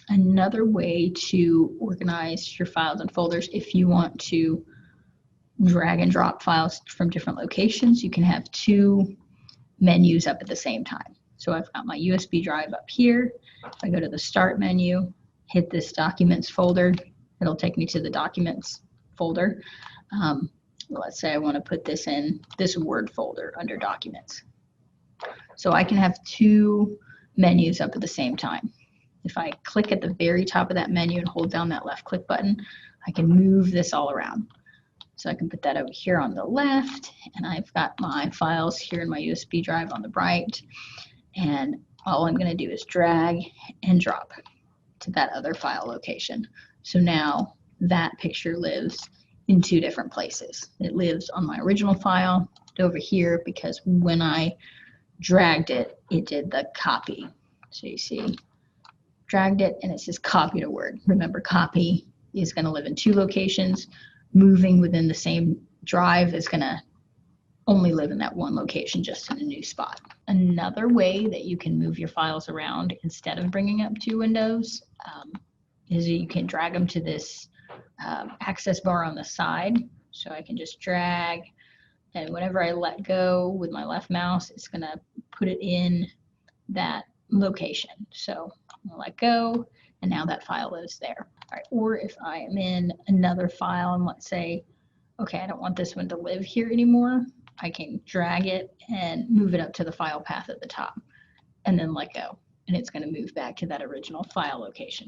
Another way to organize your files and folders, if you want to drag and drop files from different locations, you can have two menus up at the same time. So I've got my USB drive up here. If I go to the Start menu, hit this Documents folder, it'll take me to the Documents folder. Let's say I want to put this in this Word folder under Documents. So I can have two menus up at the same time. If I click at the very top of that menu and hold down that left click button, I can move this all around. So I can put that over here on the left, and I've got my files here in my USB drive on the right, and all I'm going to do is drag and drop to that other file location. So now that picture lives in two different places. It lives on my original file over here because when I dragged it, it did the copy. So you see, dragged it and it says copy to Word. Remember, copy is going to live in two locations. Moving within the same drive is going to only live in that one location, just in a new spot. Another way that you can move your files around instead of bringing up two windows is that you can drag them to this access bar on the side. So I can just drag, and whenever I let go with my left mouse, it's going to put it in that location. So I'll let go, and now that file is there. All right, or if I am in another file and let's say, okay, I don't want this one to live here anymore, I can drag it and move it up to the file path at the top and then let go, and it's going to move back to that original file location.